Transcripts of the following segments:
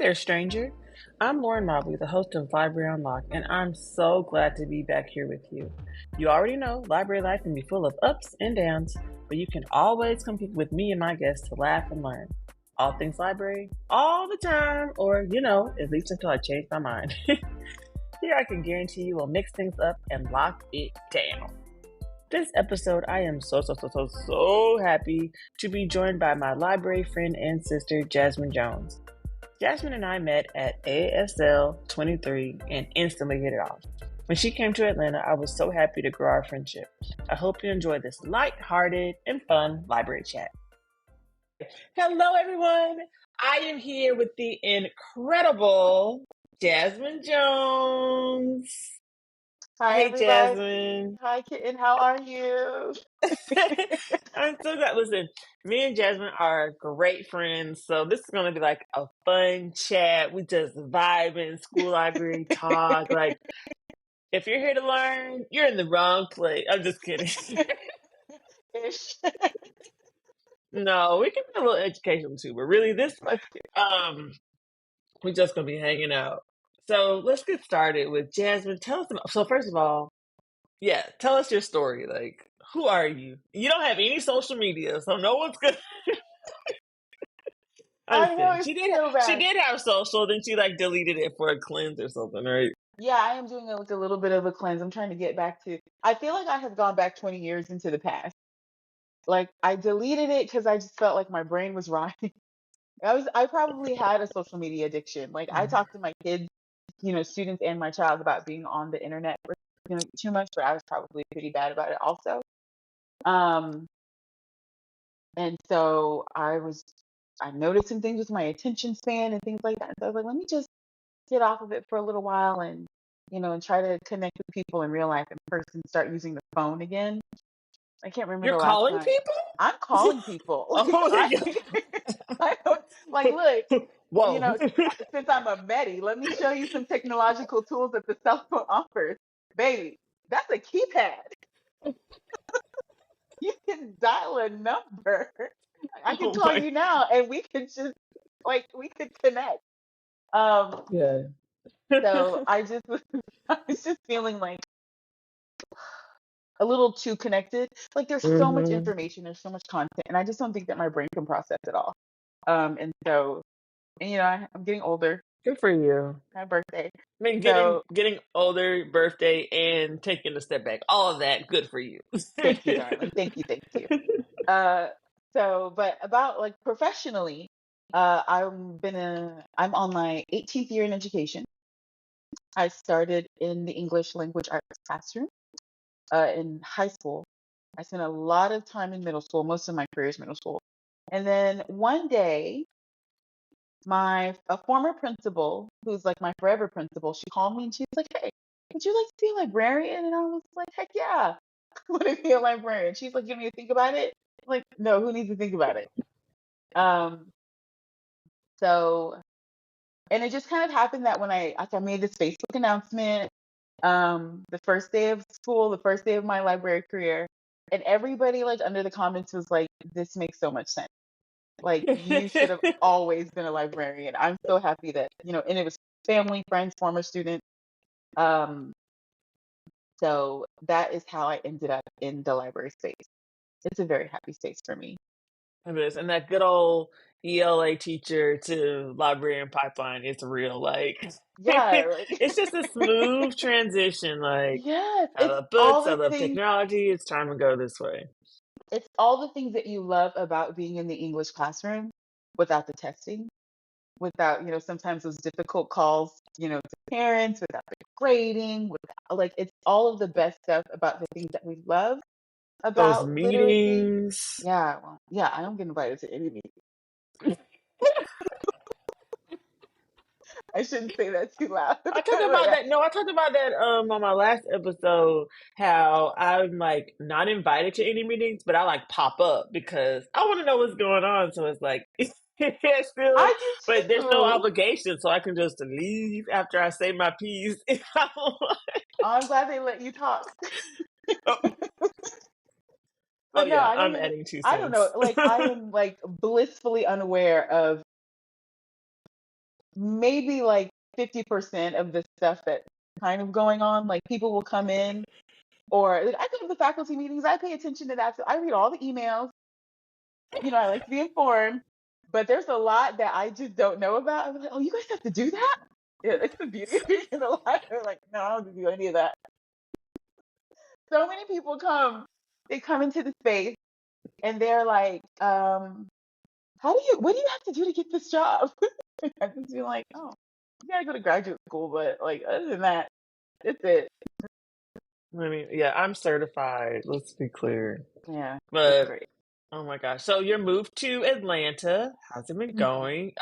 there, stranger. I'm Lauren Mobley, the host of Library Unlocked, and I'm so glad to be back here with you. You already know library life can be full of ups and downs, but you can always come with me and my guests to laugh and learn. All things library, all the time, or, at least until I change my mind. Here I can guarantee you we'll mix things up and lock it down. This episode, I am so happy to be joined by my library friend and sister, Jasmine Jones. Jasmine and I met at ASL 23 and instantly hit it off. When she came to Atlanta, I was so happy to grow our friendship. I hope you enjoy this light-hearted and fun library chat. Hello, everyone. I am here with the incredible Jasmine Jones. Hi, Hey, everybody. Jasmine. Hi, Kitten. How are you? I'm so glad. Listen, me and Jasmine are great friends, so this is going to be like a fun chat. We just vibing, school library talk. Like, if you're here to learn, you're in the wrong place. I'm just kidding. Ish. No, we can be a little educational too, but really, Let's get we're just gonna be hanging out. So let's get started with Jasmine. Tell us about. So first of all, yeah, tell us your story. Like, who are you? You don't have any social media, so no one's gonna. I'm I just know kidding. it's She did. so She bad. did have social. Then she like deleted it for a cleanse or something, right? Yeah, I am doing like a little bit of a cleanse. I'm trying to get back to. I feel like I have gone back 20 years into the past. Like I deleted it because I just felt like my brain was rotting. I probably had a social media addiction. Like I talked to my kids, students and my child about being on the internet for too much, but I was probably pretty bad about it also. Um, and so I noticed some things with my attention span and things like that. So I was like, let me just get off of it for a little while and, and try to connect with people in real life in person, start using the phone again. I can't remember You're the last calling time. people? I'm calling people. Oh my I don't, like, look, god! Whoa! since I'm a Medi, let me show you some technological tools that the cell phone offers. Baby, that's a keypad. You can dial a number. I can Oh call my! you now and we can just we could connect. Um, Yeah. so I was just feeling like a little too connected. Like there's so much hmm information, there's so much content, and I just don't think that my brain can process it all. And so, I'm getting older. Good for you. My birthday. I mean, getting So getting older, birthday, and taking a step back. All of that, good for you. thank you, darling. Thank you, thank you. Uh, but about like professionally, I'm on my 18th year in education. I started in the English language arts classroom in high school. I spent a lot of time in middle school. Most of my career is middle school. And then one day, a former principal, who's like my forever principal, she called me and she was like, "Hey, would you like to be a librarian?" And I was like, "Heck yeah, I want to be a librarian." She's like, "You need to think about it." I'm like, no, who needs to think about it? Um, so, and it just kind of happened that when I made this Facebook announcement, the first day of school, the first day of my library career, and everybody like under the comments was like, "This makes so much sense. Like you should have always been a librarian." I'm so happy that, and it was family, friends, former students. Um, so that is how I ended up in the library space. It's a very happy space for me. It is, and that good old ELA teacher to librarian pipeline is real. Like, Yeah, like it's just a smooth transition. Like, yes, I it's love all books, I the love things technology. It's time to go this way. it's all the things that you love about being in the English classroom without the testing, without, sometimes those difficult calls, to parents, without the grading, without like it's all of the best stuff about the things that we love Those about literacy. meetings. Yeah, well, yeah, I don't get invited to any meetings. I shouldn't say that too loud. I talked But about yeah. that. No, I talked about that on my last episode. How I'm like not invited to any meetings, but I like pop up because I want to know what's going on. So it's like it's still, I but do there's no too. obligation, so I can just leave after I say my piece. If I want. Oh, I'm glad they let you talk. Oh, oh But no, yeah, I don't I'm even, adding two I don't know. cents. Like I am like blissfully unaware of maybe like 50% of the stuff that's kind of going on. Like people will come in, or like, I go to the faculty meetings, I pay attention to that. So I read all the emails, I like to be informed, but there's a lot that I just don't know about. I'm like, oh, you guys have to do that? Yeah, it's the beauty of being in the library. Like, no, I don't have to do any of that. So many people come, they come into the space and they're like, what do you have to do to get this job? I just be like, oh, you gotta go to graduate school, but like other than that, that's it. I mean, yeah, I'm certified. Let's be clear. Yeah, it's But great. oh my gosh. So you're moved to Atlanta. How's it been Mhm. going?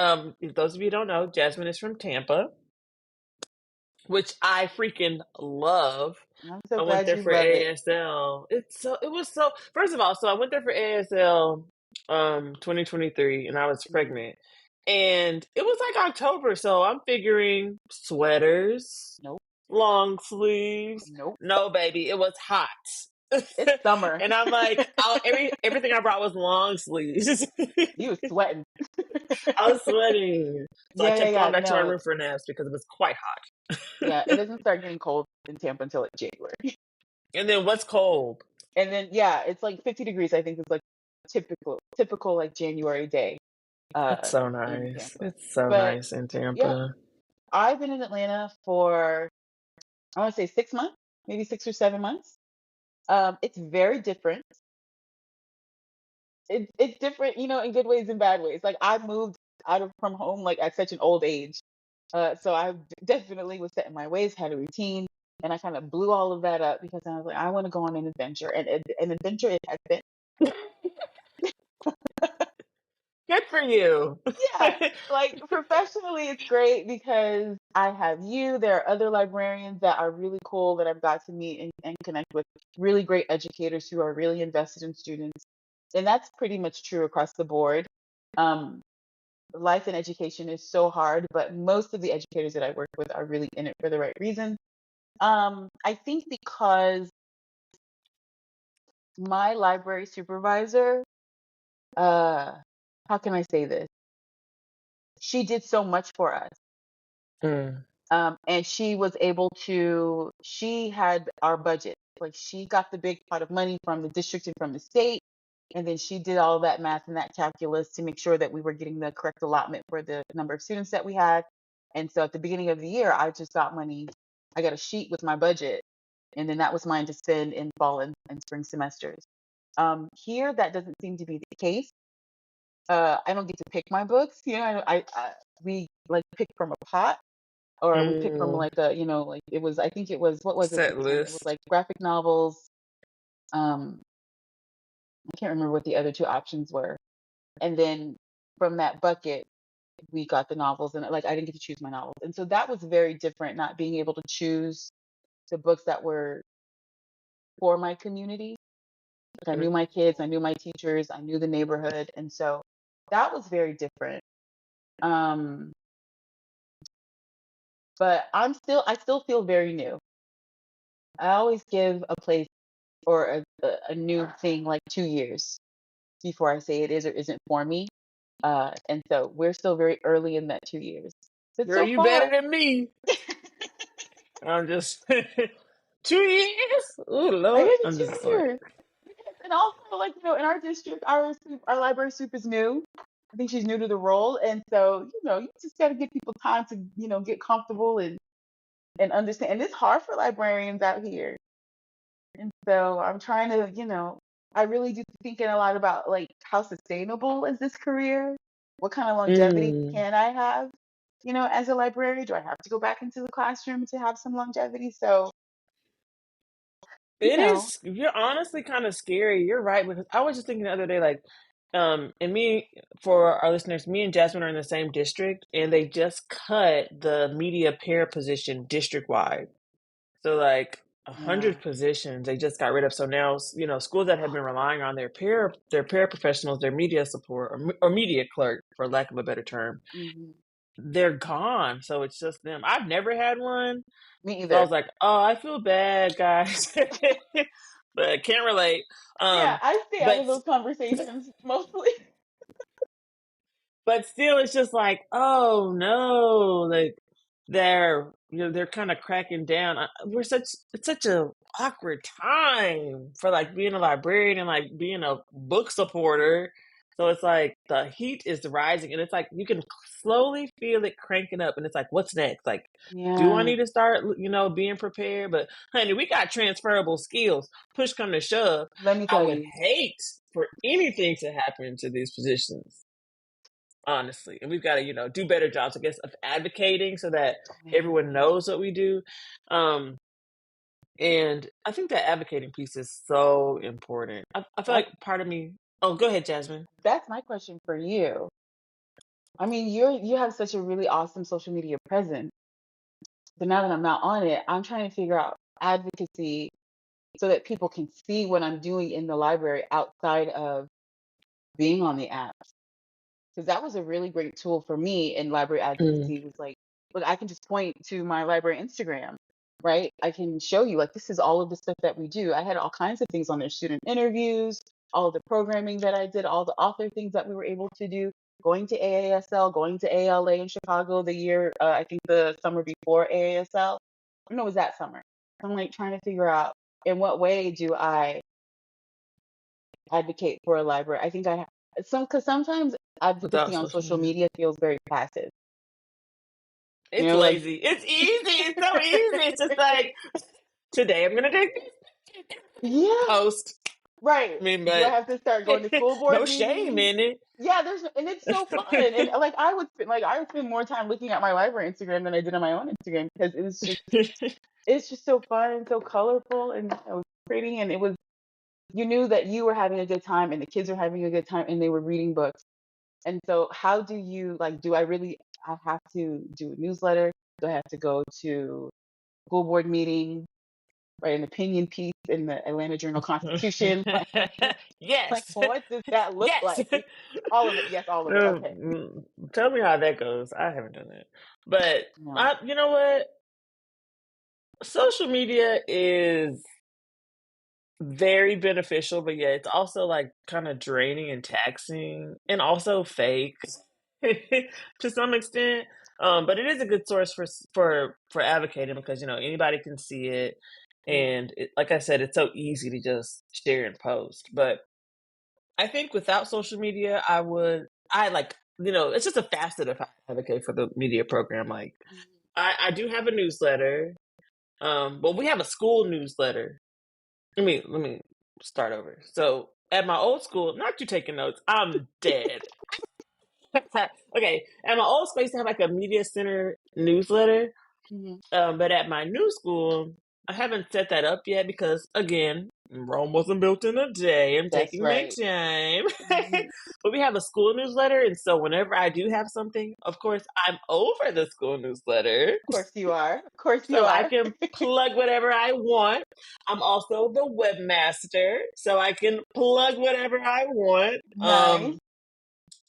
If those of you who don't know, Jasmine is from Tampa, which I freaking love. I'm so I went glad there you for love it. ASL. It was so first of all, so I went there for ASL 2023 and I was Mhm. pregnant. And it was like October, so I'm figuring sweaters, Nope, long sleeves. nope. No, baby, it was hot. It's summer. And I'm like, everything I brought was long sleeves. You was sweating. I was sweating. So I Yeah, yeah, kept yeah. going back to my No, room for naps because it was quite hot. yeah. It doesn't start getting cold in Tampa until like January. And then what's cold? And then yeah, it's like 50 degrees. I think it's like typical like January day It's so in nice. Tampa. It's so But nice in yeah, Tampa. I've been in Atlanta for I want to say 6 months, maybe 6 or 7 months. It's very different. It's different, in good ways and bad ways. Like I moved out of from home like at such an old age. So I definitely was set in my ways, had a routine, and I kind of blew all of that up because I was like, I want to go on an adventure, and an adventure it has been. Good for you. Yeah, like professionally, it's great because I have you. There are other librarians that are really cool that I've got to meet and connect with. Really great educators who are really invested in students, and that's pretty much true across the board. Um, Life in education is so hard, but most of the educators that I work with are really in it for the right reason. I think because my library supervisor, uh, how can I say this? She did so much for us. Mm, And she was able to, she had our budget. Like she got the big pot of money from the district and from the state. And then she did all that math and that calculus to make sure that we were getting the correct allotment for the number of students that we had. And so at the beginning of the year, I just got money. I got a sheet with my budget. And then that was mine to spend in fall and spring semesters. Here, that doesn't seem to be the case. I don't get to pick my books. We like pick from a pot or we pick from mm. like like it was, I think it was, what was it Set this time? It was list. like graphic novels. Um, I can't remember what the other two options were. And then from that bucket, we got the novels, and like I didn't get to choose my novels. And so that was very different, not being able to choose the books that were for my community. Like I Mm. knew my kids, I knew my teachers, I knew the neighborhood. And so that was very different. Um, but I still feel very new. I always give a place or a new thing like 2 years before I say it is or isn't for me. And so we're still very early in that 2 years. But Girl, so you better far, than me. I'm just 2 years. Oh I Lord, guess I'm it's just 2 years. And also, like, in our district, our library soup is new. I think she's new to the role. And so, you just got to give people time to, get comfortable and understand. And it's hard for librarians out here. And so I'm trying to, I really do thinking a lot about like how sustainable is this career? What kind of longevity mm. can I have, as a librarian? Do I have to go back into the classroom to have some longevity? So, you It know, is. You're honestly kind of scary. You're right because I was just thinking the other day, like, and me for our listeners, me and Jasmine are in the same district, and they just cut the media pair position district wide. So like a yeah. hundred positions they just got rid of. So now schools that have been relying on their paraprofessionals, their media support or media clerk for lack of a better term, Hmm. they're gone. So it's just them. I've never had one, Me so I was either. like, oh, I feel bad, guys, but can't relate. Yeah, Um, I stay out but of those conversations mostly. but still, it's just like, oh no, like they're kind of cracking down. It's such a awkward time for like being a librarian and like being a book supporter. So it's like the heat is rising, and it's like you can slowly feel it cranking up, and it's like, what's next? Like, do I Yeah, need to start, being prepared? But honey, we got transferable skills. Push come to shove, let me I tell would you, hate for anything to happen to these positions, honestly. And we've got to, do better jobs, I guess, of advocating so that man. everyone knows what we do. Um, and I think that advocating piece is so important. I feel That like part of me. Oh, go ahead, Jasmine. that's my question for you. I mean, you have such a really awesome social media presence. So now that I'm not on it, I'm trying to figure out advocacy so that people can see what I'm doing in the library outside of being on the app. Because that was a really great tool for me in library Mm, advocacy was like, look, I can just point to my library Instagram, right? I can show you like this is all of the stuff that we do. I had all kinds of things on there, student interviews, all of the programming that I did, all the author things that we were able to do, going to AASL, going to ALA in Chicago the year, I think the summer before AASL. No, it was that summer. I'm like trying to figure out in what way do I advocate for a library. I think I because sometimes advocacy without on social social media. media feels very passive. You It's know, like lazy. It's easy. It's so easy. It's just like, today I'm going to do yeah, post. right. I mean, Do I but have to start going to school no board shame meetings? in Yeah, and it's so fun. And like I would spend more time looking at my library Instagram than I did on my own Instagram because it. it's just so fun and so colorful and it was pretty and it was you knew that you were having a good time and the kids were having a good time and they were reading books. And so how do you like do I have to do a newsletter? Do I have to go to school board meeting, write an opinion piece in the Atlanta Journal Constitution? Like Yes. what does that look Yes. like? All of it. Yes, all of it. Okay. Tell me how that goes. I haven't done that. But No. you know what? Social media is very beneficial, but yeah, it's also like kind of draining and taxing and also fake to some extent. But it is a good source for advocating because anybody can see it, Mm, and like I said, it's so easy to just share and post. But I think without social media, I like, it's just a facet of how I advocate for the media program. Like, mhm. I do have a newsletter. Well, we have a school newsletter. Let me start over. So at my old school, not you taking notes, I'm dead. Okay, at my old school, I used to have like a media center newsletter. Mhm. But at my new school, I haven't set that up yet because, again, Rome wasn't built in a day. I'm That's taking my right. time. Mhm. But we have a school newsletter. And so whenever I do have something, of course, I'm over the school newsletter. Of course you are. Of course you So I are. can plug whatever I want. I'm also the webmaster. So I can plug whatever I want. Nice.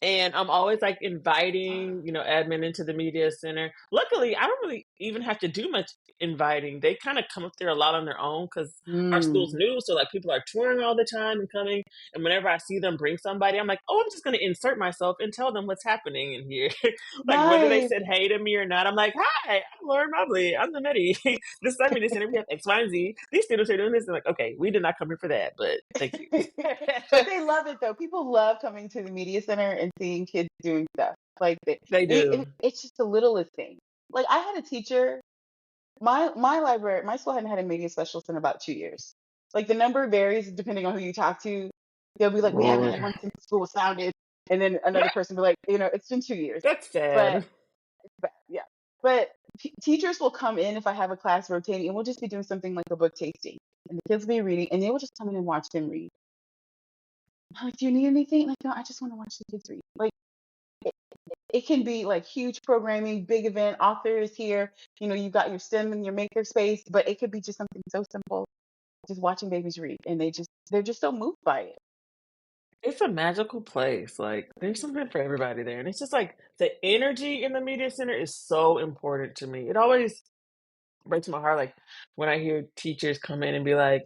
And I'm always like inviting, admin into the media center. Luckily, I don't really even have to do much inviting. They kind of come up there a lot on their own because our school's Mm. new. So like people are touring all the time and coming. And whenever I see them bring somebody, I'm like, oh, I'm just going to insert myself and tell them what's happening in here. Like whether they Nice. said hey to me or not, I'm like, hi, I'm Lauren Mobley. I'm the Medi. This is media center. We have X, Y, and Z. These students are doing this. And like, okay, we did not come here for that, but thank you. But they love it though. People love coming to the media center and seeing kids doing stuff. Like They do. it's just the littlest thing. Like I had a teacher, my library, my school hadn't had a media specialist in about 2 years. Like the number varies depending on who you talk to. They'll be like, we haven't Lord. had one since the school was founded, and then another person will be like, it's been 2 years. That's But sad. yeah, but teachers will come in if I have a class rotating, and we'll just be doing something like a book tasting, and the kids will be reading, and they will just come in and watch them read. I'm like, do you need anything? Like, no, I just want to watch the kids read. Like, it, it can be like huge programming, big event, authors here. You've got your STEM and your maker space, but it could be just something so simple, just watching babies read, and they're just so moved by it. It's a magical place. Like, there's something for everybody there. And it's just like the energy in the media center is so important to me. It always breaks my heart, like, when I hear teachers come in and be like,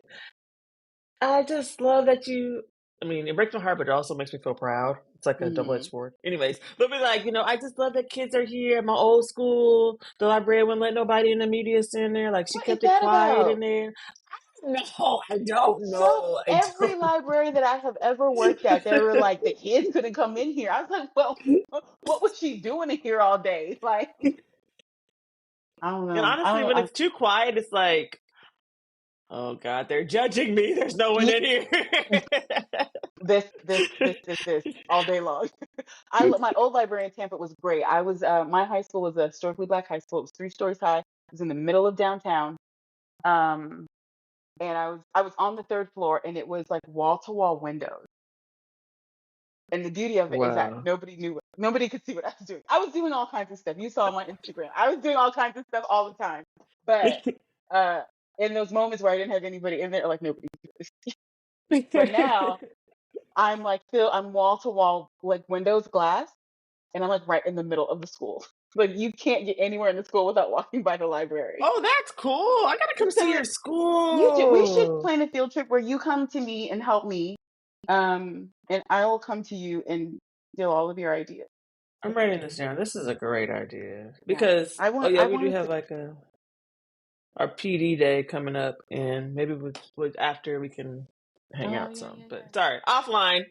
I just love that you I mean, it breaks my heart, but it also makes me feel proud. It's like a double-edged Mm. sword. Anyways, they'll be like, I just love that kids are here at my old school. The librarian wouldn't let nobody in the media center. Like, she What is kept it that quiet in about? there. No, I don't So know. I every don't. library that I have ever worked at, they were like, the kids couldn't come in here. I was like, well, what was she doing in here all day? Like, I don't And know. honestly, when I it's too quiet, it's like, oh God, they're judging me. There's no one yeah, in here. this all day long. My old library in Tampa was great. I was my high school was a historically black high school. It was 3 stories high. It was in the middle of downtown. Um, and I was on the third floor, and it was like wall to wall windows. And the beauty of it is that Wow. nobody could see what I was doing. I was doing all kinds of stuff. You saw my Instagram. I was doing all kinds of stuff all the time. But uh, in those moments where I didn't have anybody in there, like nobody. But now I'm wall to wall, like windows, glass, and I'm like right in the middle of the school. Like you can't get anywhere in the school without walking by the library. Oh, that's cool. I gotta come see So your we should school. plan a field trip where you come to me and help me, and I will come to you and steal all of your ideas. I'm writing this down. This is a great idea Yeah, because, oh yeah, I we do wanted have to. like our PD day coming up, and maybe with after we can hang Oh out yeah, some. yeah, But sorry, offline,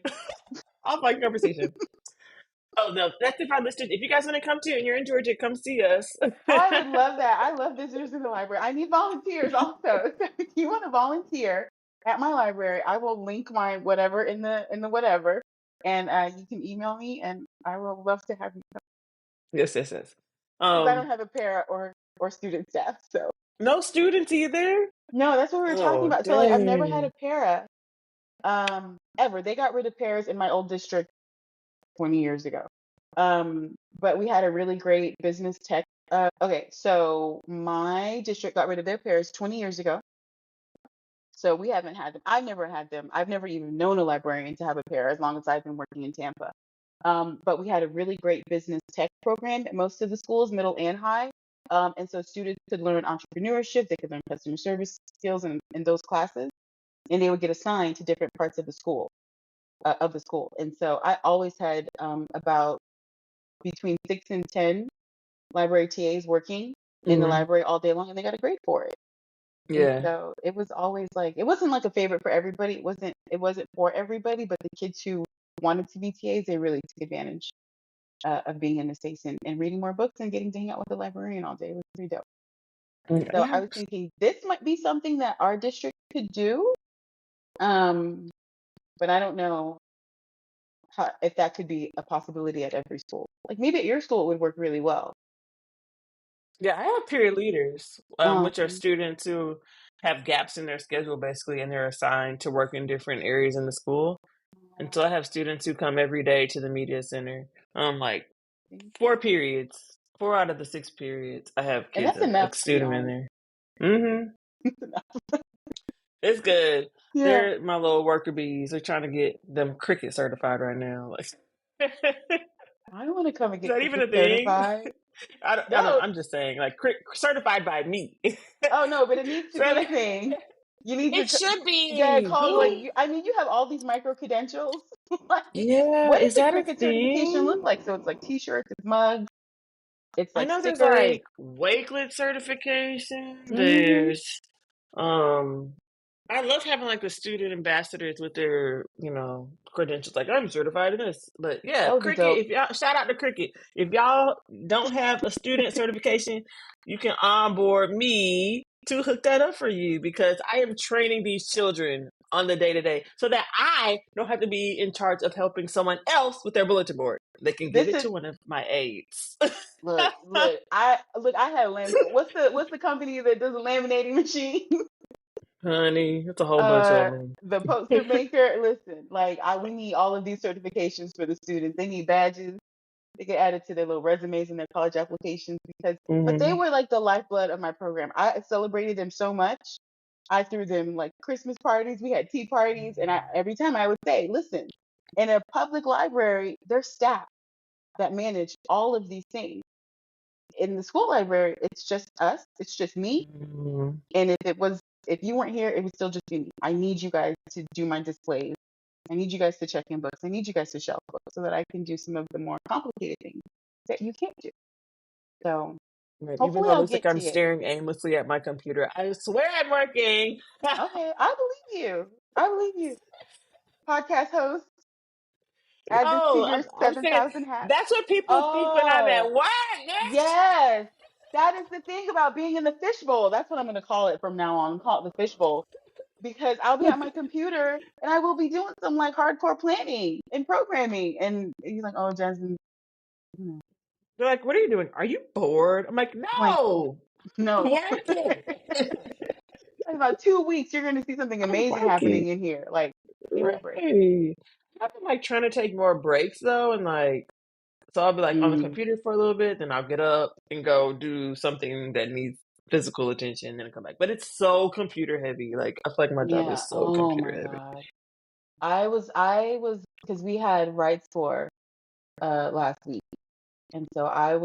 offline conversation. Oh no, that's if our listeners. If you guys want to come too, and you're in Georgia, come see us. Oh, I would love that. I love visitors in the library. I need volunteers also. So if you want to volunteer at my library, I will link my whatever in the whatever, and you can email me, and I will love to have you Yes, yes, yes. because I don't Um, have a para or student staff. So no students either. no, that's what we were talking Oh about. So like I've never had dang. a para ever. They got rid of paras in my old district 20 years ago. But we had a really great business tech. Okay, so my district got rid of their pairs 20 years ago. So we haven't had them. I've never had them. I've never even known a librarian to have a pair as long as I've been working in Tampa. But we had a really great business tech program at most of the schools, middle and high. And so students could learn entrepreneurship, they could learn customer service skills in those classes, and they would get assigned to different parts of the school. And so I always had about between 6 and 10 library TAs working in the Mm-hmm. library all day long, and they got a grade for it. And Yeah. so it was always like it wasn't like a favorite for everybody. It wasn't for everybody, but the kids who wanted to be TAs, they really took advantage of being in the space and reading more books and getting to hang out with the librarian all day. It was pretty dope. So I Yeah. was thinking this might be something that our district could do, um, but I don't know if that could be a possibility at every school. Like maybe at your school it would work really well. Yeah, I have peer leaders, which are Um, students who have gaps in their schedule basically, and they're assigned to work in different areas in the school. And so I have students who come every day to the media center. Like four periods, 4 out of the 6 periods, I have and kids, that's a enough to be student in honest. there. Mm-hmm. It's good. Yeah. They're my little worker bees. They're trying to get them cricket certified right now. Like, is I want to come and get that even cricket a thing? certified. I don't. No, I'm just saying, like, certified by me. oh no, but it needs to So be a thing. You need it to should get it be. called like you. I mean, you have all these micro credentials. Like, Yeah, what does is the that a cricket certification look thing? like? So it's like T-shirts, it's mugs, it's I like know there's stickers. like Wakelet certification. Mm-hmm. There's um I love having like the student ambassadors with their, credentials. Like I'm certified in this. But yeah, That would be Cricket, dope. if y'all shout out to Cricket. If y'all don't have a student certification, you can onboard me to hook that up for you because I am training these children on the day to day so that I don't have to be in charge of helping someone else with their bulletin board. They can give This it is to one of my aides. look. I had what's the company that does the laminating machine? Honey, it's a whole bunch of them. The poster maker. Listen, like we need all of these certifications for the students. They need badges. They get added to their little resumes and their college applications but they Hmm. were like the lifeblood of my program. I celebrated them so much. I threw them like Christmas parties. We had tea parties, and every time I would say, listen, in a public library, there's staff that manage all of these things. In the school library, it's just us. It's just me. Hmm. And if you weren't here, it would still just be me. I need you guys to do my displays. I need you guys to check in books. I need you guys to shelf books so that I can do some of the more complicated things that you can't do. So Right, even hopefully though it I'll looks like get to I'm it. staring aimlessly at my computer, I swear I'm working. Okay, I believe you. I believe you. Podcast host, add this to No, your I'm saying 7,000 hats. that's what people think when I'm at Oh, work, bitch. yes. That is the thing about being in the fishbowl. That's what I'm going to call it from now on. Call it the fishbowl because I'll be at my computer and I will be doing some like hardcore planning and programming. And he's like, oh, Jasmine, you know, They're like, "What are you doing? Are you bored?" I'm like, like, "No, I'm no. working. In about 2 weeks, you're going to see something I'm amazing happening working." in here. Like, give me a break. Right. I've been like trying to take more breaks though, and like so I'll be like on the Mm, computer for a little bit, then I'll get up and go do something that needs physical attention, and then come back. But it's so computer heavy. Like I feel like my job yeah. is so Oh computer my heavy. God. I was, because we had rights for last week. And so I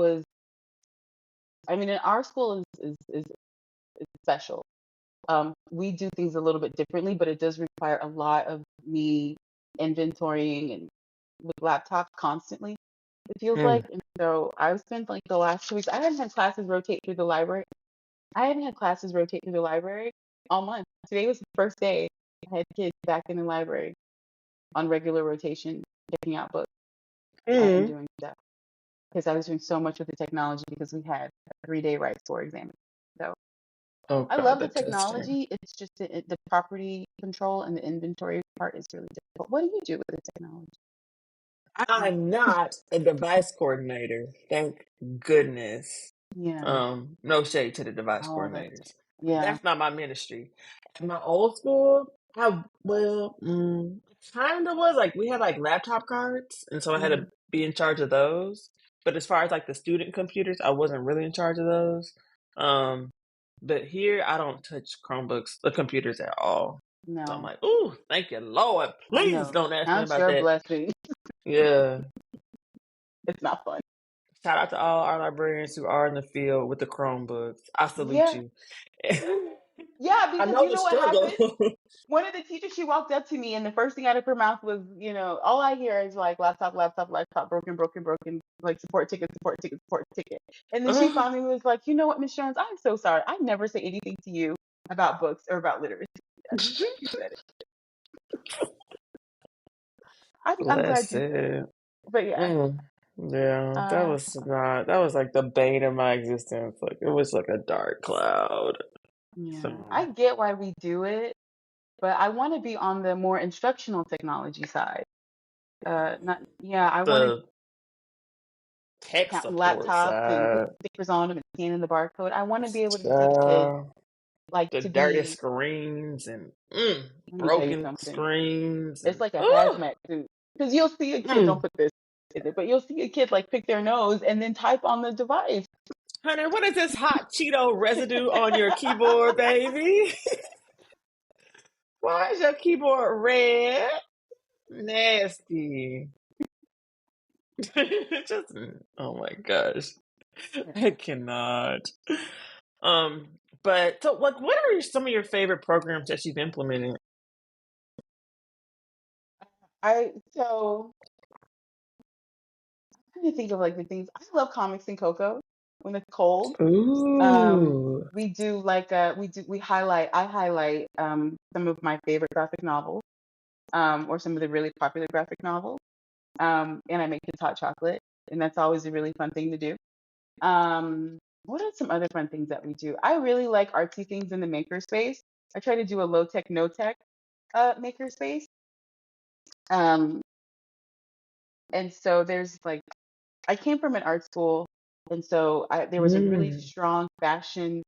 mean, in our school is special. We do things a little bit differently, but it does require a lot of me inventorying and with laptops constantly, it feels Mm. like. And so I've spent like the last 2 weeks, I haven't had classes rotate through the library. I haven't had classes rotate through the library all month. Today was the first day I had kids back in the library on regular rotation, checking out books and Mm. doing stuff because I was doing so much with the technology because we had a 3-day rights for exam. So Oh I God, love the the testing. technology. It's just the property control and the inventory part is really difficult. What do you do with the technology? I'm not a device coordinator. Thank goodness. Yeah. No shade to the device Oh, that's coordinators. yeah. That's not my ministry. At my old school, kind of was like we had like laptop cards, and so I had Hmm. to be in charge of those. But as far as like the student computers, I wasn't really in charge of those. Um, but here I don't touch Chromebooks, the computers at all. So I'm No, like, ooh, thank you, Lord. I Please know. don't ask me Count about your that. blessings. Yeah. It's not fun. Shout out to all our librarians who are in the field with the Chromebooks. I salute Yeah. you. Yeah, I because know you the know what struggle. happened? One of the teachers, she walked up to me, and the first thing out of her mouth was, all I hear is like laptop, laptop, laptop, broken, broken, broken, like support ticket, support ticket, support ticket. And then she finally was like, you know what, Miss Jones, I'm so sorry. I never say anything to you about books or about literacy. You said it. I'm glad Bless you said it. it. But yeah, Mm. Yeah, uh, that was like the bane of my existence. Like it was like a dark cloud. yeah, So I get why we do it, but I want to be on the more instructional technology side. Not, yeah, I want to the tech counting support laptops and putting side, stickers on them and scanning the barcode. I want to be able to teach kids uh, like the to dirty be, screens and let me tell you broken something. screens It's and like a hazmat suit. Because you'll see a kid, don't mm. put this in it, but you'll see a kid like pick their nose and then type on the device. Hunter, what is this hot Cheeto residue on your keyboard, baby? Why is your keyboard red? Nasty. Just oh my gosh. I cannot. Um, but so like what are some of your favorite programs that you've implemented? So I'm trying to think of like the things. I love comics and cocoa when it's cold. Um, Ooh. we do like I highlight some of my favorite graphic novels, or some of the really popular graphic novels. And I make kids hot chocolate, and that's always a really fun thing to do. What are some other fun things that we do? I really like artsy things in the makerspace. I try to do a low tech, no tech makerspace. Um, and so there's like I came from an art school, and so there was a really Mm. strong fashion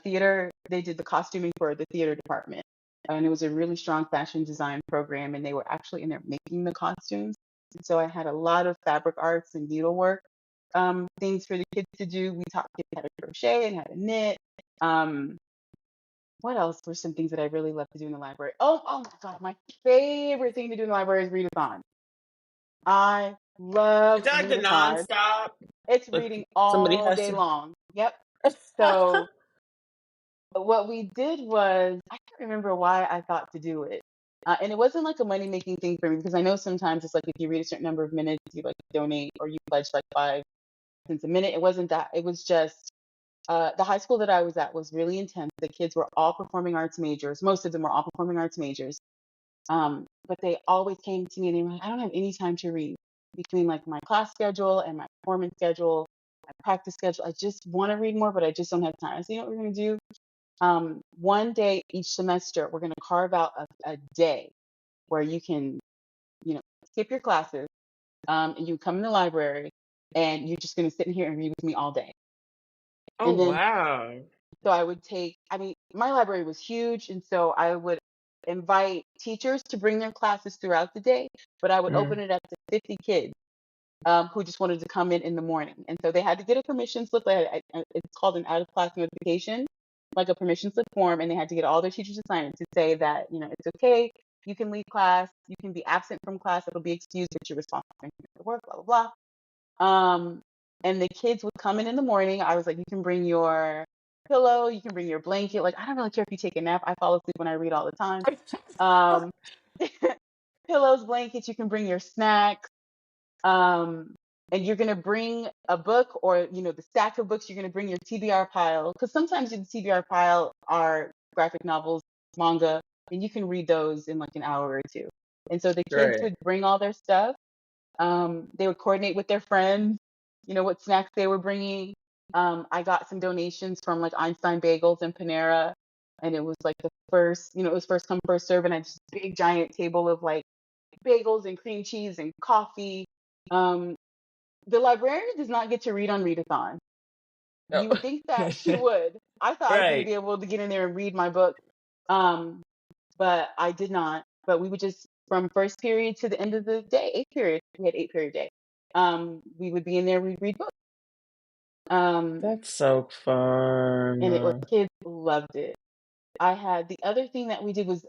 theater. They did the costuming for the theater department, and it was a really strong fashion design program. And they were actually in there making the costumes. And so I had a lot of fabric arts and needlework things for the kids to do. We taught kids how to crochet and how to knit. Um, what else were some things that I really love to do in the library? Oh my God, my favorite thing to do in the library is readathon. I Is love that like the readathon. nonstop? It's Like reading somebody all has day to long. Yep. So what we did was, I can't remember why I thought to do it. And it wasn't like a money making thing for me because I know sometimes it's like if you read a certain number of minutes, you like donate or you pledge like 5 cents a minute. It wasn't that. It was just the high school that I was at was really intense. The kids were all performing arts majors. Most of them were all performing arts majors. But they always came to me and they were like, I don't have any time to read between like my class schedule and my performance schedule, my practice schedule. I just want to read more, but I just don't have time. I said, you know what we're going to do? One day each semester, we're going to carve out a day where you can, skip your classes, and you come in the library and you're just going to sit in here and read with me all day. Oh, And then, wow. so I would I mean, my library was huge. And so I would invite teachers to bring their classes throughout the day, but I would open Mm. it up to 50 kids who just wanted to come in the morning. And so they had to get a permission slip. It's called an out of class notification, like a permission slip form. And they had to get all their teachers to sign it to say that, it's okay. You can leave class. You can be absent from class. It'll be excused, but you're responsible for your work, blah, blah, blah. And the kids would come in the morning. I was like, you can bring your pillow. You can bring your blanket. Like, I don't really care if you take a nap. I fall asleep when I read all the time. Um, pillows, blankets. You can bring your snacks. Um, and you're going to bring a book or, the stack of books, you're going to bring your TBR pile. Because sometimes in the TBR pile are graphic novels, manga, and you can read those in like an hour or two. And so the kids Right. would bring all their stuff. They would coordinate with their friends, what snacks they were bringing. I got some donations from like Einstein Bagels and Panera. And it was like the first, it was first come, first serve. And I had this big giant table of like bagels and cream cheese and coffee. Um, the librarian does not get to read on readathon. Oh. You would think that she would. I thought I was going to Right. be able to get in there and read my book, um, but I did not. But we would just, from first period to the end of the day, eighth period, we had 8 period day. We would be in there, we'd read books. Um, That's so and it was, fun. kids loved it. I had the other thing that we did was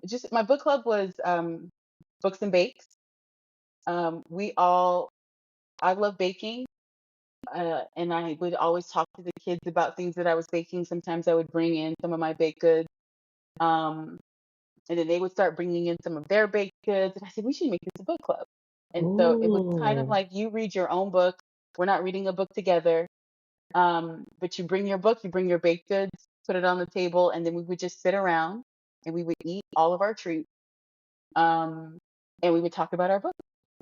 just my book club was books and bakes. I love baking. And I would always talk to the kids about things that I was baking. Sometimes I would bring in some of my baked goods, um, and then they would start bringing in some of their baked goods. And I said, we should make this a book club. And so it was kind of Ooh. like you read your own book. We're not reading a book together, but you bring your book, you bring your baked goods, put it on the table, and then we would just sit around and we would eat all of our treats, um, and we would talk about our book.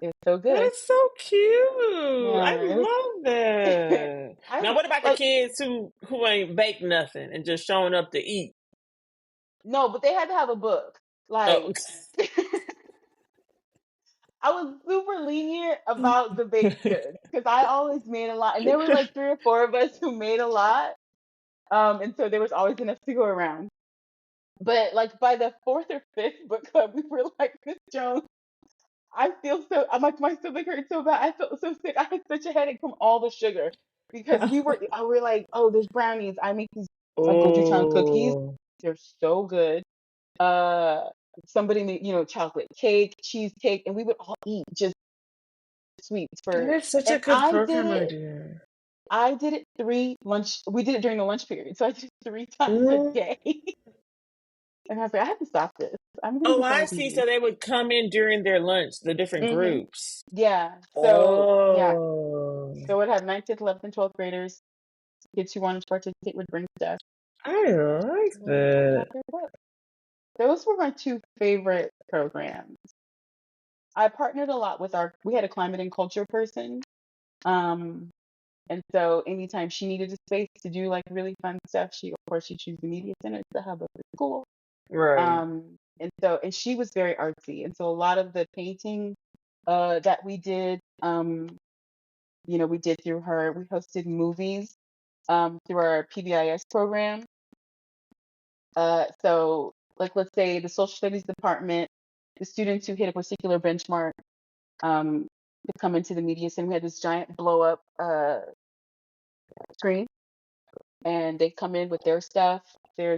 It was so good. That's so cute. I Yeah, it love was. that. I Now, what about the like kids who ain't baked nothing and just showing up to eat? No, but they had to have a book. Oh. Like I was super lenient about the baked goods because I always made a lot, and there were like 3 or 4 of us who made a lot, and so there was always enough to go around. But like by the fourth or fifth book club, we were like, Miss Jones, I'm like, my stomach hurt so bad. I felt so sick. I had such a headache from all the sugar because we were like, oh, there's brownies. I make these gochujang cookies. Oh, They're so good. uh Somebody made, chocolate cake, cheesecake, and we would all eat just sweets that for is such a and good program idea. I did it we did it during the lunch period, so I did it 3 times a Mm. day. And I was like, I have to stop this. I'm gonna Oh, be so I see. obedient. So they would come in during their lunch, the different Hmm. groups. Yeah. So yeah. Oh, So we'd have 9th, 10th, 11th, and 12th graders. Kids who wanted to participate would bring stuff. I like And they would talk that. about their book. Those were my 2 favorite programs. I partnered a lot with we had a climate and culture person. Um, And so anytime she needed a space to do like really fun stuff, of course she chose the media center, it's the hub of the school. Right. And she was very artsy. And so a lot of the painting that we did, we did through her. We hosted movies through our PBIS program. So like let's say the social studies department, the students who hit a particular benchmark um, could come into the media center. We had this giant blow up screen, and they come in with their stuff, their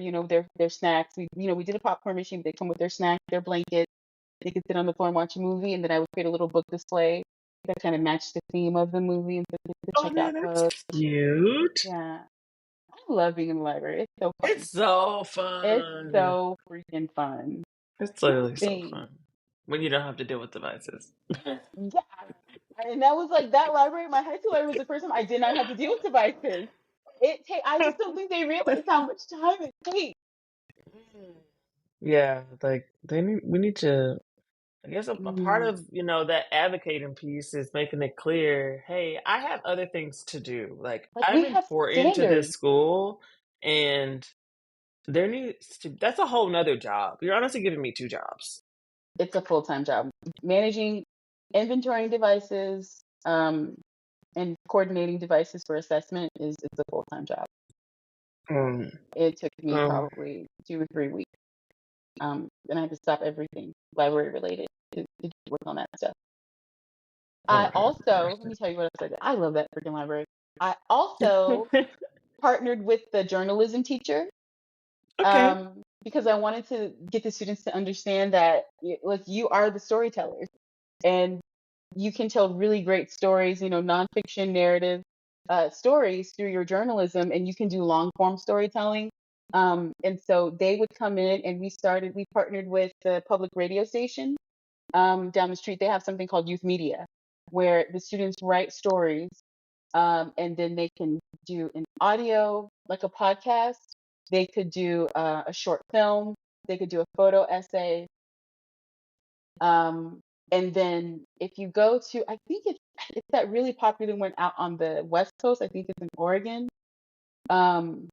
snacks. We did a popcorn machine. They come with their snack, their blanket. They could sit on the floor and watch a movie, and then I would create a little book display that kind of matched the theme of the movie, and so they could Oh, check yeah, out that's books. cute. Yeah, I love being in the library. It's so fun. It's so It's fun. so freaking fun. It's Two literally so things. fun when you don't have to deal with devices. Yeah. And that was like that library, my high school library was the first time I did not have to deal with devices. I just don't think they realize how much time it takes. Yeah, like we need to. I guess a part Mm. of that advocating piece is making it clear. Hey, I have other things to do. Like Like I'm we have important to this standards. school, and there needs to. That's a whole nother job. You're honestly giving me two jobs. It's a full-time job. Managing, inventorying devices, and coordinating devices for assessment is it's a full-time job. Mm, It took me um, probably 2 or 3 weeks. And I had to stop everything library related to work on that stuff. I okay. also, let me tell you what else I did. I love that freaking library. I also partnered with the journalism teacher, Okay. because I wanted to get the students to understand that like you are the storytellers and you can tell really great stories, nonfiction narrative stories through your journalism, and you can do long form storytelling. And so they would come in, and we partnered with the public radio station down the street. They have something called youth media, where the students write stories, and then they can do an audio, like a podcast. They could do a short film. They could do a photo essay. Um, and then if you go to, I think it's that really popular one out on the West Coast. I think it's in Oregon. Um,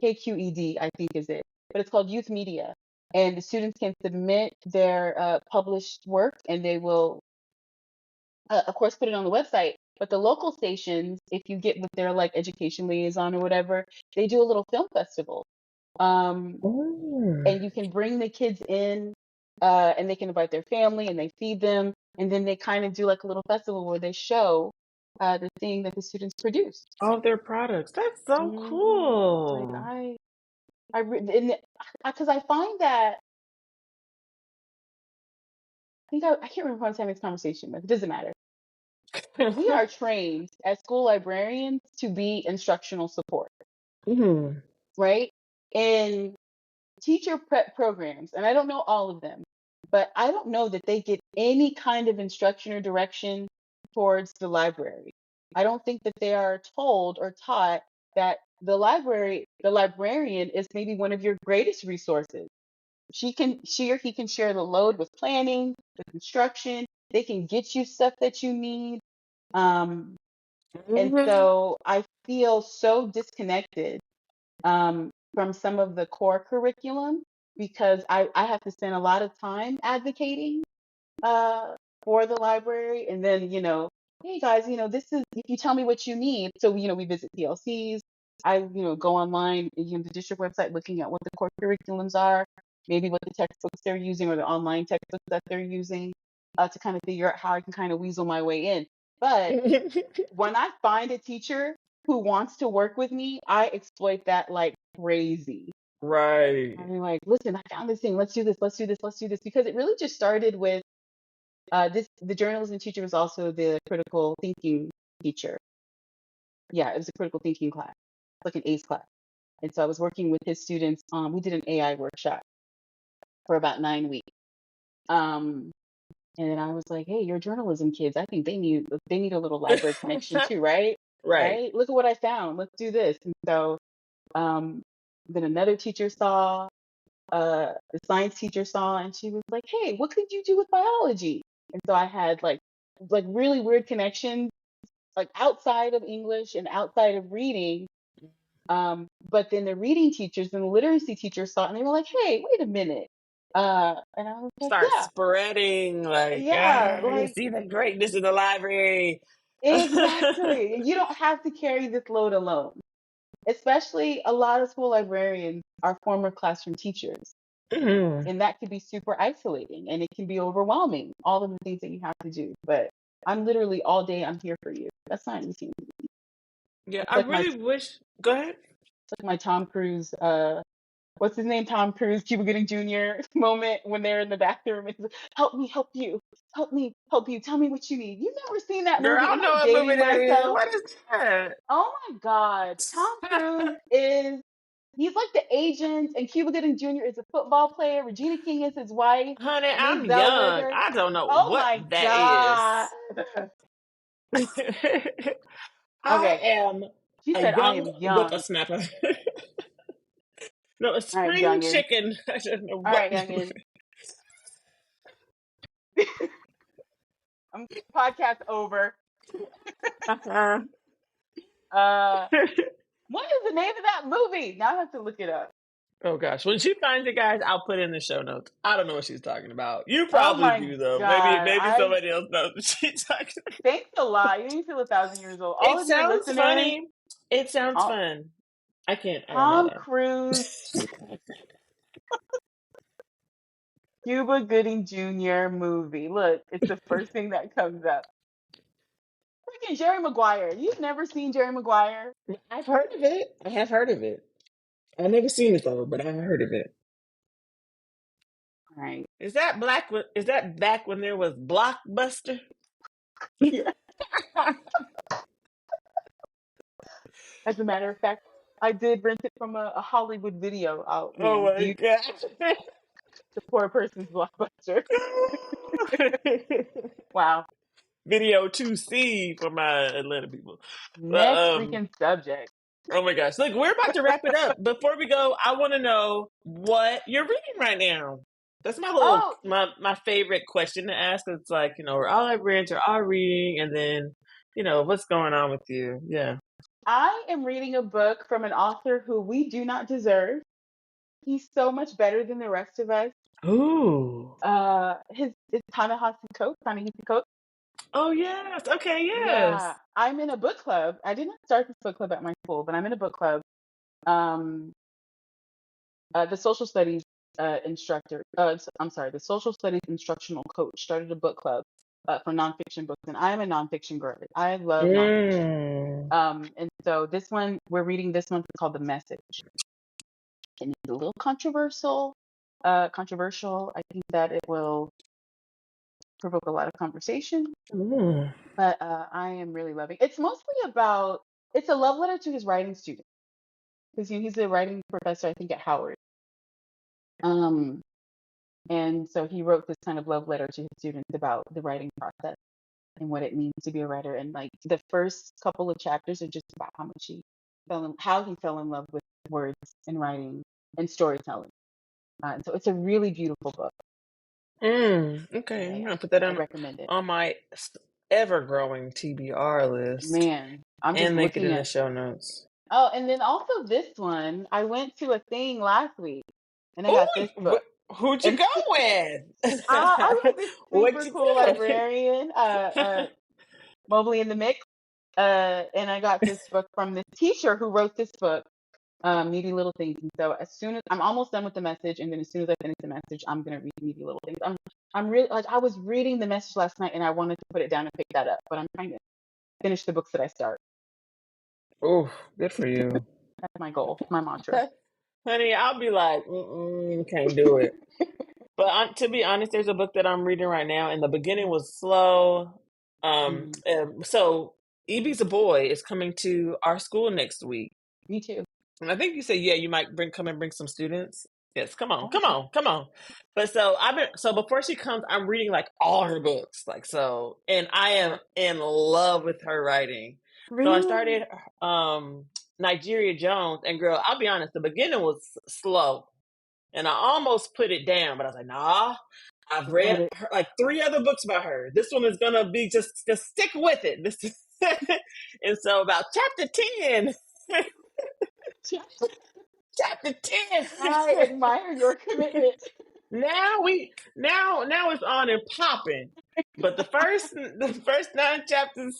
WKQED, I think is it. But it's called Youth Media. And the students can submit their published work, and they will, of course, put it on the website. But the local stations, if you get with their like education liaison or whatever, they do a little film festival. Um, Mm. and you can bring the kids in, and they can invite their family, and they feed them, and then they kind of do like a little festival where they show the thing that the students produced. All their products. That's so Like cool. because I find that I can't remember who I was having this conversation with. It doesn't matter. We are trained as school librarians to be instructional support, Mhm. right? And teacher prep programs, and I don't know all of them, but I don't know that they get any kind of instruction or direction towards the library. I don't think that they are told or taught that the librarian is maybe one of your greatest resources. She or he can share the load with planning, with instruction. They can get you stuff that you need. Um, and Mhm. so I feel so disconnected from some of the core curriculum because I have to spend a lot of time advocating uh, for the library. And then, hey guys, this is, if you tell me what you need. So, we visit PLCs. I, go online, the district website, looking at what the core curriculums are, maybe what the textbooks they're using or the online textbooks that they're using to kind of figure out how I can kind of weasel my way in. But when I find a teacher who wants to work with me, I exploit that like crazy. Right. I'm like, listen, I found this thing. Let's do this. Let's do this. Let's do this. Because it really just started with the journalism teacher was also the critical thinking teacher. Yeah, it was a critical thinking class, like an ACE class. And so I was working with his students. We did an AI workshop for about 9 weeks. Um, and then I was like, hey, you're journalism kids. I think they need a little library connection too, right? Right. Right? Look at what I found. Let's do this. And so um, then another teacher saw, the science teacher saw, and she was like, hey, what could you do with biology? And so I had like really weird connections, like outside of English and outside of reading. But then the reading teachers and the literacy teachers saw it, and they were like, hey, wait a minute. And I was like, Start spreading like, yeah, you like see the greatness in the library. exactly. You don't have to carry this load alone. Especially a lot of school librarians are former classroom teachers. Mhm. And that can be super isolating and it can be overwhelming, all of the things that you have to do. But I'm literally all day, I'm here for you. That's not anything. Yeah, It's I like my really wish. Go ahead. Tom Cruise, what's his name? Tom Cruise, Cuba Gooding Jr. moment when they're in the bathroom and he's like, help me, help you, help me, help you, tell me what you need. You've never seen that Girl, movie? I Am don't know I what movie dating that is. myself? What is that? Oh my God. Tom Cruise is He's like the agent, and Cuba Gooding Jr. is a football player. Regina King is his wife, Honey, and they I'm young. Zellweger. I don't know Oh what my that God. is. I Okay, am she a said I young am young. whippersnapper. No, a All right, spring youngin. chicken. I don't know All what. right, youngin. I'm podcast over. Uh, what is the name of that movie? Now I have to look it up. Oh gosh, when she finds it, guys, I'll put it in the show notes. I don't know what she's talking about. You Oh probably my do though. Maybe God. maybe somebody else knows what she's talking about. Thanks a lot. You make me feel 1,000 years old. All It of your sounds listeners, funny. It sounds all, fun. I don't know Tom though. Cruise, Cuba Gooding Jr. movie. Look, it's the first thing that comes up. Freaking Jerry Maguire. You've never seen Jerry Maguire? I've heard of it. I have heard of it. I've never seen it though, but I heard of it. All right. Is that black? Is that back when there was Blockbuster? Yeah. As a matter of fact, I did rent it from a Hollywood video out, Oh my view gosh. the poor person's blockbuster. Wow. Video 2C for my Atlanta people. But Next freaking subject. oh my gosh. Look, we're about to wrap it up. Before we go, I want to know what you're reading right now. That's my little Oh, my favorite question to ask. It's like, we're all librarians, we're all reading, and then, what's going on with you? Yeah. I am reading a book from an author who we do not deserve. He's so much better than the rest of us. Ooh. His it's Ta-Nehisi Coates. Oh yes. Okay, Yeah, yes. I'm in a book club. I did not start this book club at my school, but I'm in a book club. Um, the social studies instructor, I'm sorry, the social studies instructional coach started a book club for nonfiction books, and I am a nonfiction girl. I love nonfiction. Mm. And so this one, we're reading this one. It's called The Message, and it's a little controversial. Controversial. I think that it will provoke a lot of conversation, Mm. but I am really loving. It's mostly about. It's a love letter to his writing student because he's a writing professor, I think, at Howard. Um, and so he wrote this kind of love letter to his students about the writing process and what it means to be a writer. And like the first couple of chapters are just about how he fell in love with words and writing and storytelling. And so it's a really beautiful book. Okay, Yeah, I'm yeah. gonna put that I recommend it. on my ever growing TBR list Man, I'm just and link it looking in the at. show notes. Oh, and then also this one, I went to a thing last week and I Oh, got this book. who'd you And go with? I went with this What'd super you cool get? librarian, Mobley in the Mix. And I got this book from this teacher who wrote this book, Needy Little Things. And so as soon as I'm almost done with the message, and then as soon as I finish the message, I'm gonna read Needy Little Things. I'm really like I was reading the message last night and I wanted to put it down and pick that up, but I'm trying to finish the books that I start. Oh, good for you. That's my goal, my mantra. Honey, I'll be like, can't do it. But to be honest, there's a book that I'm reading right now, and the beginning was slow. Mm, So Evie's a boy is coming to our school next week. me too. And I think you said, yeah, you might come and bring some students. Yes, come on, Oh, come sure. on, come on. But so before she comes, I'm reading like all her books, like so, and I am Sure. in love with her writing. So I Really? started Nigeria Jones, and girl, I'll be honest, the beginning was slow, and I almost put it down, but I was like, nah. I've read Let it. like 3 other books by her. This one is gonna be just stick with it. This and so about chapter 10. Chapter 10. I admire your commitment. Now it's on and popping. But the first 9 chapters,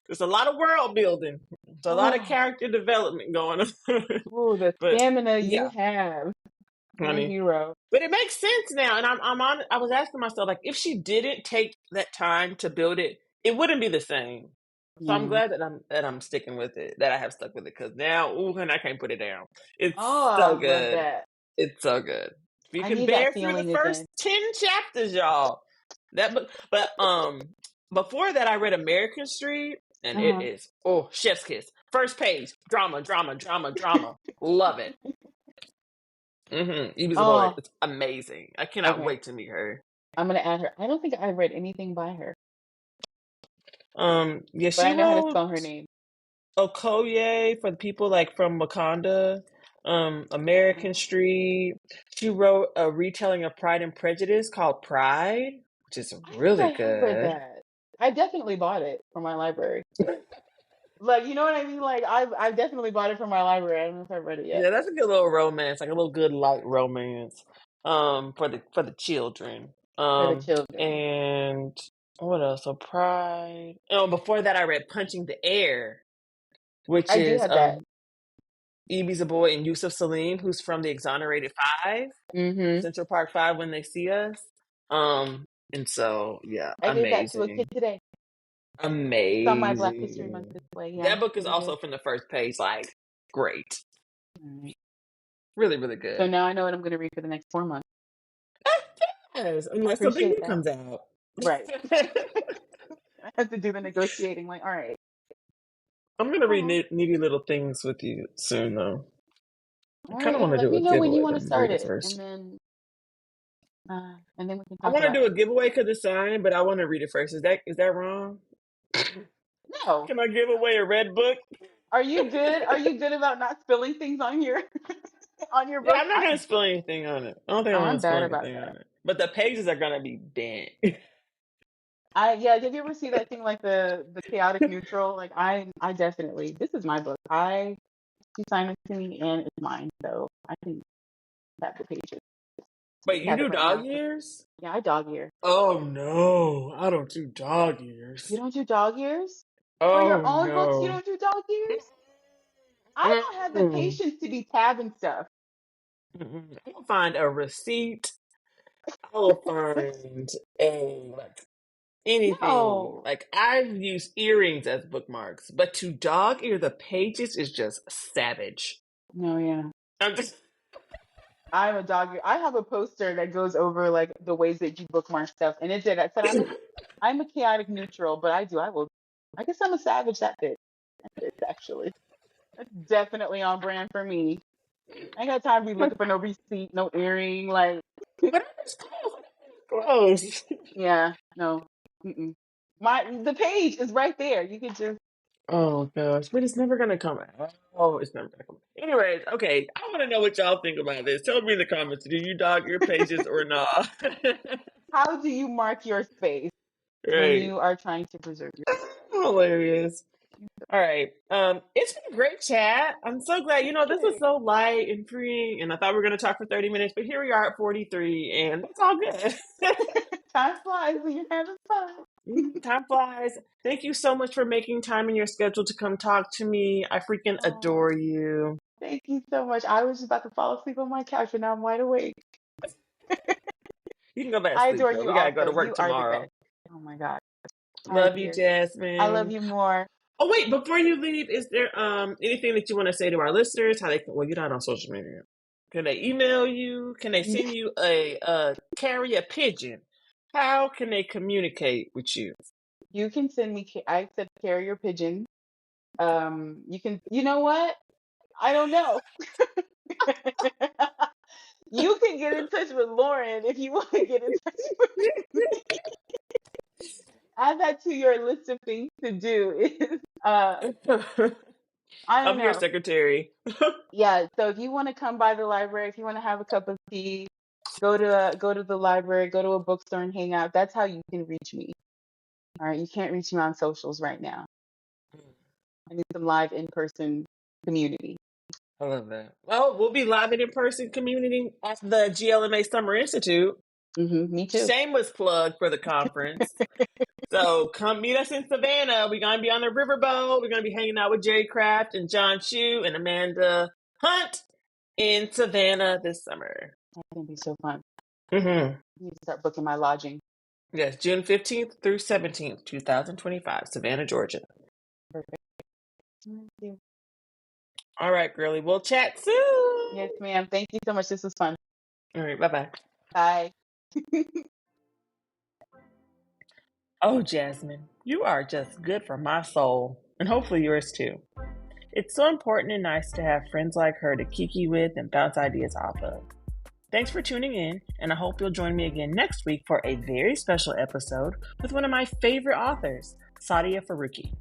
there's a lot of world building. There's a lot of Oh, character development going on. ooh, the But stamina you yeah, have, my honey. hero. But it makes sense now, and I'm on. I was asking myself, like, if she didn't take that time to build it, it wouldn't be the same. So I'm Yeah. glad that I'm sticking with it, that I have stuck with it, because now, ooh, and I can't put it down. It's Oh, I so love good. that. It's so good. If you I can need that bear through the feeling first again. 10 chapters, y'all, that book. But before that, I read American Street, and it Uh-huh. is chef's kiss. First page, drama, drama, drama, drama. Love it. Evie's a boy. Oh, It's amazing. I cannot okay. wait to meet her. I'm gonna add her. I don't think I read anything by her, Yeah, but she I know how to wrote spell her name. Okoye for the people like from Wakanda, American Oh, Street. She wrote a retelling of Pride and Prejudice called Pride, which is I think really I have read good. that. I definitely bought it from my library. Like, you know what I mean? Like, I've definitely bought it from my library. I don't know if I've read it yet. Yeah, that's a good little romance, like a little good light romance, for the children. For the children. And what else? So Pride. Oh, before that, I read Punching the Air, which I do is have that. Evie's a boy and Yusuf Salim, who's from the Exonerated Five, Mm-hmm. Central Park Five, When They See Us. And so yeah, I gave that to a kid amazing, today. It's on my Black History Month amazing. display. Yeah, That book is really good. also from the first page, like great, All right. really, really So good. now I know what I'm going to read for the next 4 months. Yes, I unless something appreciate new that. comes out. Right. I have to do the negotiating. Like, all right. I'm gonna read Oh, Needy Little Things with you soon, though. I all kind right. of want Yeah. to Let do me a know when you giveaway, want but to I'm gonna start read it it, first. and then we can I talk want to about do it. a giveaway because it's signed, but I want to read it first. Is that wrong? No. Can I give away a red book? Are you good? Are you good about not spilling things on your on your Yeah, book? I'm not gonna spill anything on it. I don't think I'm gonna I'm spill bad about anything that. on it. But the pages are gonna be bent. I yeah, did you ever see that thing like the chaotic neutral? Like I definitely this is my book. I She signed it to me and it's mine, so I can have the pages. I Wait, just you have it do right dog now. years? Yeah, I dog ear. Oh no, I don't do dog You years. don't do dog ears? For your Oh own books, you no. don't do dog ears? I don't have the Mm-mm. patience to be tabbing stuff. Mm-mm. I'll find a receipt. I will find a like anything. No. Like I've used earrings as bookmarks, but to dog ear the pages is just savage. No, yeah. I'm just I'm a dog ear. I have a poster that goes over like the ways that you bookmark stuff. And it did. I said I'm a chaotic neutral, but I will I guess I'm a savage that bit. That fits actually. That's definitely on brand for me. I ain't got time to be looking for no receipt, no earring. Like, whatever's close, whatever's close. yeah, no. Mm-mm. The page is right there. You could just Oh gosh, but it's never gonna come out. Oh, it's never gonna come out. Anyways, okay, I want to know what y'all think about this. Tell me in the comments, do you dog ear pages or not? how do you mark your space when Right. you are trying to preserve your Hilarious. All right. It's been a great chat. I'm so glad. This was okay. so light and free, and I thought we were gonna talk for 30 minutes, but here we are at 43, and that's all good. Time flies when you're having fun. Time flies. Thank you so much for making time in your schedule to come talk to me. I freaking Oh, adore you. thank you so much. I was just about to fall asleep on my couch and now I'm wide awake. You can go back to I sleep, adore girl. you We gotta go also. to work You are the tomorrow. best. Oh my God. All right, Love you, dear. I love Jasmine. you more. Oh wait, before you leave, is there anything that you want to say to our listeners? How they can, well, you're not on social media. Can they email you? Can they send you a carry a pigeon? How can they communicate with you? You can send me, I accept carrier pigeon. You can, you know what? I don't know. You can get in touch with Lauren if you want to get in touch with me. Add that to your list of things to do. Is I don't I'm your know. secretary. Yeah, so if you want to come by the library, if you want to have a cup of tea, go to the library, go to a bookstore and hang out. That's how you can reach me. All right, you can't reach me on socials right now. I need some live in-person community. I love that. Well, we'll be live and in person community at the GLMA Summer Institute. Me too. Shameless plug for the conference. So come meet us in Savannah. We're gonna be on the riverboat. We're gonna be hanging out with Jerry Kraft and John Chu and Amanda Hunt in Savannah this summer. That's gonna be so fun. Mm-hmm. I need to start booking my lodging. Yes, June 15th through 17th, 2025, Savannah, Georgia. Perfect. Thank you. All right, girlie. We'll chat soon. Yes, ma'am. Thank you so much. This was fun. All right, bye-bye. Bye. Oh, Jasmine, you are just good for my soul, and hopefully yours too. It's so important and nice to have friends like her to kiki with and bounce ideas off of. Thanks for tuning in, and I hope you'll join me again next week for a very special episode with one of my favorite authors, Sadia Faruqi.